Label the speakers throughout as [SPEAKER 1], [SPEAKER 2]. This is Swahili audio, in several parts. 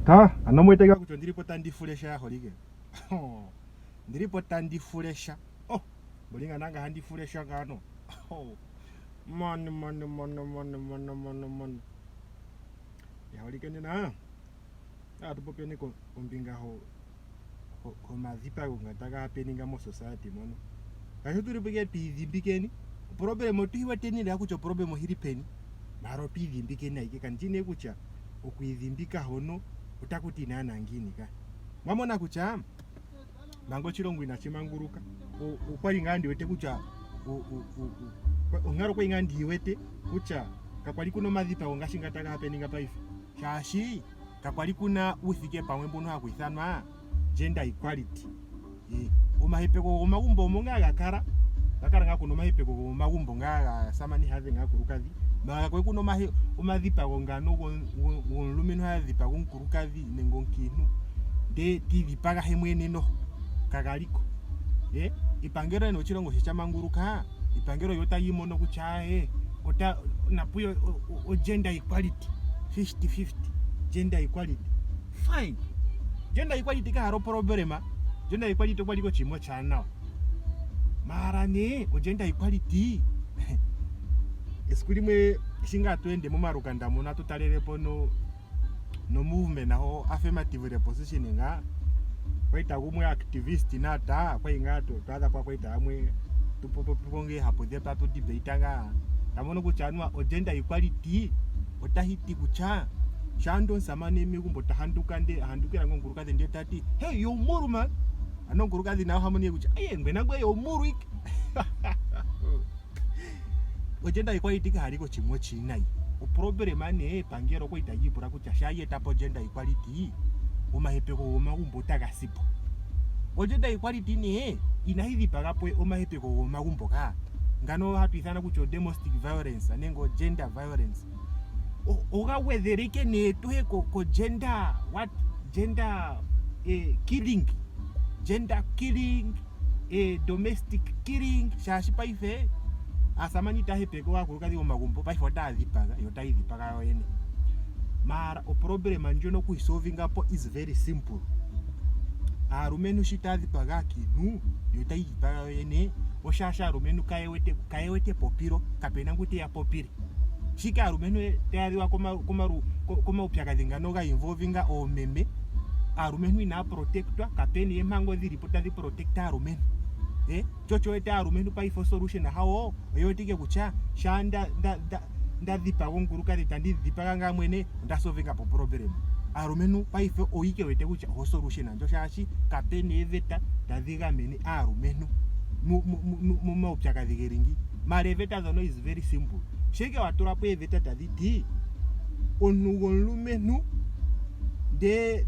[SPEAKER 1] Ta anomweteka kuti ndiripo tandifulesha yaholike. Ndiripo tandifulesha. Oh, mulinga nanga handifulesha kano. Oh. Man. Yaholike nina. Atupopeni kombinga ho omadhipago ngataka happeninga mo society mono. Kacho turipo pidhimbikeni. Problem otiwa tenile akucho problem hiri peni. Maro pidhimbikeni aike kanjine kucha okuidhimbika hono utakuti nana ngini ka. Mwamona kucha mango chilongo inachimanguruka. Ukwali ngandi wete kucha ungaro kwa ngandi wete kucha kakwali kuno madhipago ngashingataka happeninga paife. Shashi kakwali kuna uthike pamwe mbono hakuithanwa gender equality. Omahipeko omagumbo monga gakara nga kuno mahipeko omagumbo nga samani have nga kurukazi ba kwe kuno omadhipago ngano gonlumeno hadhipago nkurukazi nengonkinu de tidhipaga hemwene no kagaliko ipangero eno chilongo chichamanguruka ipangero yota yimono kucha ota napuyo gender equality 50-50 gender equality fine gender equality ka haro problema gender equality kwaliko chimo chana marane gender equality esikulimwe shinga twende mu marukanda mona tutalerepo no movement naho affirmative reposition nga kwaita kumwe activist nata kwaingato twaza kwa kwaita amwe tupoponge hapo depa to debate nga tamono kuchanwa gender equality otahiti kucha shando samane mikumbo tahanduka nde handukira ngongurukade nde tati hey yo muru man anongurukade naho hamoni kucha ngwena ngwe yo muru iki gender equality ka hariko chimwe chinai uproblem ane pangero kwaita yibura kucha shayeta po gender equality omahepeko omagumbo takasipo gender equality ne inahithi pagapo omahepeko omagumbo ka ngano hatuithana kucho domestic violence nengo gender violence oga wethereke ne tuhe ko gender what gender killing gender killing domestic killing shashi paife asamani tahepeko wakurukazi omagumbo paife otadhipaga yotayidhipaga yoyene mara problem njono kuisolvinga po is very simple arumenu shitadhipaga kinu yotayidhipaga yoyene oshasha arumenu kayewete popiro kapena nguti ya popiri shika arumenu tayariwa koma upyakadhinga ga involvinga omeme arumenu ina protectwa kapeni emango dhiripo tadhi protecta arumenu chocho ete arumenu paife solution hawo yotike kucha shanda ndadhipago nkurukazi tandidhipaga nga mwene ndasolvinga po problem arumenu paife oike wete kucha ho solution anjo shashi kapeni eveta tadhigamene arumenu mu maupyakadhi geringi mare eveta zono is very simple sheke waturapo eveta tadhiti onugonlumenu de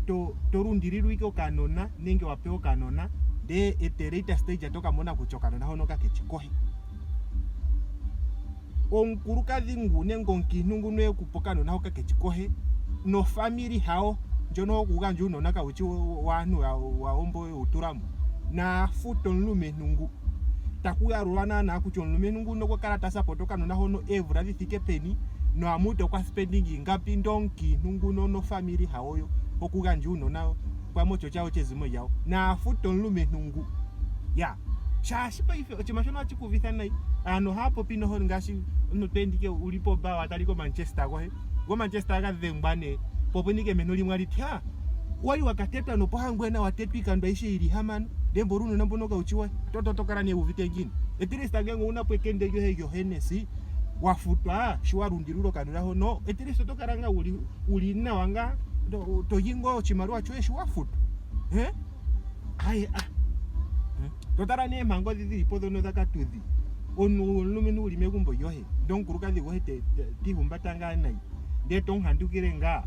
[SPEAKER 1] torundirirwike kanona nenge wapeo kanona de eterita stage atoka mona kuchokana na hono kake chikohe onkurukazi ngune ngonkinu ngune kupokano na kake chikohe no family hao njono kuganju nona ka uchi wanu waombo uturamu na futo nlume nungu takuya ruwana na kucho nlume nungu no karata support kano na hono every thike peni no amuto kwa spending ngapi ndonki nungu no family hao yo okuganju nona kwa mocho chao chezimo yao na futo nlume nungu ya shashi paife ochimashono achikuvitha nai ano hapo pino ho ngashi unotendike ulipo ba wataliko Manchester go Manchester ga dhembane poponike menoli mwali tya wali wakateta no pohangwe na watetwika ndo ishi ili hamano dembo runo nambonoka uchiwa totokara ne uvite ngini etirista ngengo unapwekende yo henesi wafutwa shwarundirulo kanura hono etirista tokaranga uli na wanga toyingo chimarua choeshi wafutu totara ne mango dhiri podo no zakatuthi onu lumenu limegumbo yohe donkurukazi wohete tihumbatanga nai de tonhandukire nga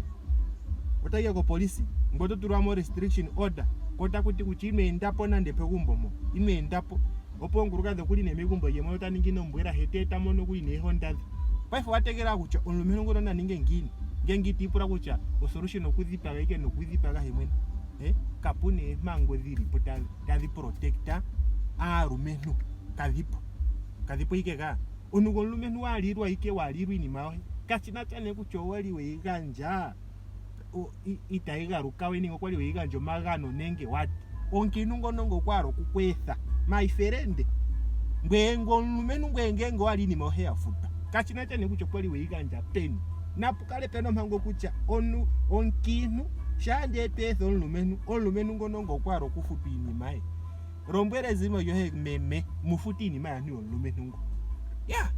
[SPEAKER 1] otaya ko polisi ngoto turamo restriction order kota kuti kuchime ndapo nande pegumbo mo ime ndapo opo ngurukazi kuli ne megumbo yemo yotaningino mbwera heteta mono kuli ne honda paife wategera kucha olumenu ngono na ninge ngini ngengiti pura kucha o solution okudhipaga ike nokudhipaga hemwene kapune mango dhiri potali tadhi protector arumenu kadhipo ike ga onugo lumenu walirwa ike walirwi ni mawe kachina chane kucho wali we ganja itaigaruka weningo kwali weiganja magano nenge wati onkinu ngono ngokwaro kukwetha my friend ngwengo lumenu ngwengengo wali moheya futa kachina chane kucho kwali weiganja peni napukale peno mhango kucha onkinu shande petho lumenu ngono ngokwaro kufutu inimae rombwere zimo yohe meme mufuti inimae ni lumenu ngo ya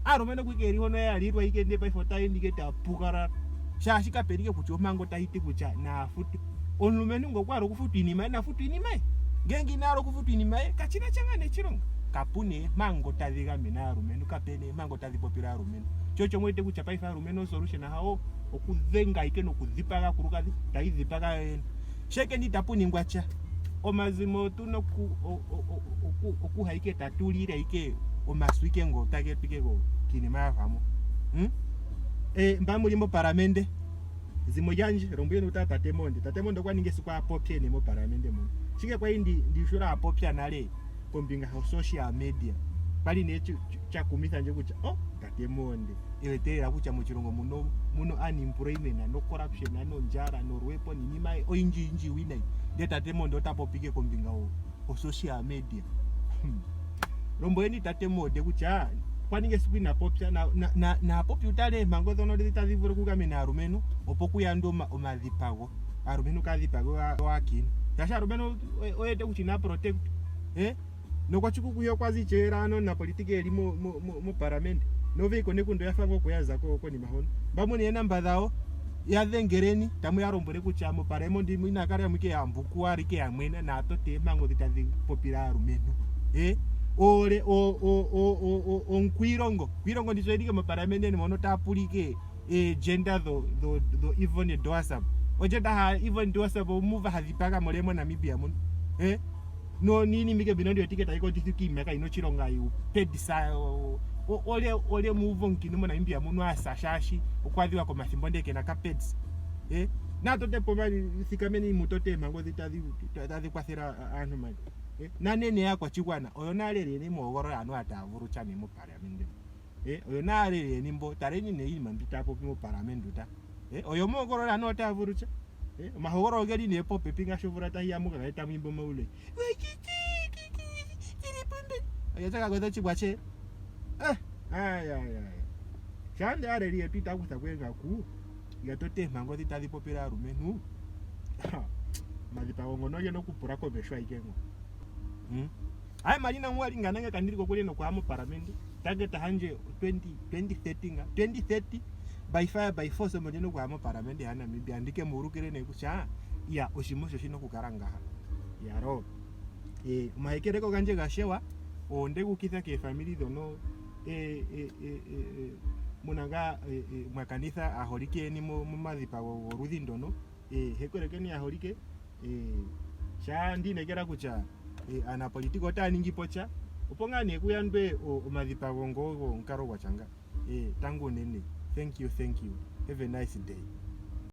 [SPEAKER 1] arumeno kwikeri hono yalirwa ikende pa ifota indiketa pukara shashika perike kuti omango taiti kucha na futi onlumenu ngokwaro kufutu inimae na futu inimae ngengi naro kufutu inimae kachina changane chironga kapune mango tadhiga mena arumenu kapene mango tadhipopira arumenu chocho mwete kucha pa ifa arumenu solution hao okudhenga ike nokudhipaga kuruka taidhipaga sheke nditapuni ngwacha omazimo tuno okuhaike tatulire ike omaswike ngo tage pike go kinima vamo mbamuli mo paramende zimo yanje rombuyeni utata tatemonde kwa ninge sikwa popye ne mo paramende mo chike kwa ndi shura popya nale kombinga ha social media bali ne cha kumisa nje kucha tatemonde iweterera kucha mu chirongo muno unemployment no corruption no njara no rwepo ni nimai inji winai de tatemonde otapopike kombinga o social media rombuyeni tatemode kucha kwaninge siku na popya na popya utale mangozo no ditazivura kugamena arumenu opokuya ndoma omadhipago arumenu kadhipago wakini tasha arumenu oyete kuchina protect no kwachuku kuyo kwazi cherano na politike eli mo parliament no viko nekundo yafango kuyaza ko ni mahono bamuni ena mbadhao yadhengereni tamu yarombore kucha mo parliament ina kare muke yambuku arike yamwena na atote mango ditazi popira arumenu ole onkwirongo ndizo edike mo parliament ni mono tapulike gender do even doasab ojenda ha even doasab move hadhipaga molemo Namibia mun no nini mike binondo ticket ayiko tisuki meka ino chironga yu pedisa ole move nkinu mo Namibia mun asashashi okwadhiwa ko masimbondeke na kapeds na tote pomali sikameni mutote mango zitazi kwathera anu mali na nene yakwa chikwana oyo nalele ni mogoro anu atavuru chane mu parliament oyo nalele ni mbo tareni ne yima mbitapo mu parliament uta oyo mogoro anu atavuru cha mahogoro geli ne pope pinga shovura ta yamuka gaita mwimbo maule oyo chaka goto chikwache aya chande areli epita kutakwenga ku yatote mango zitazi popera rumenu madhipago ngono yeno kupura ko beshwa ikengo ay malina mwali ngananga kandiriko kule no kwa mu parliament target hanje 2030 by fire by force mo no kwa mu parliament hana mimbi andike murukire ne kucha ya oshimosho shino kukaranga yaro mahekereko kanje gashewa onde kukitha ke family dono munanga mwakanitha ahorike ni mu madhipago ruthi ndono hekoreke ni ahorike sha ndinekera kucha ana politiko taningi pocha upongane kuyandwe omadhipago ngo nkaro wachanga tangu nene thank you have a nice day.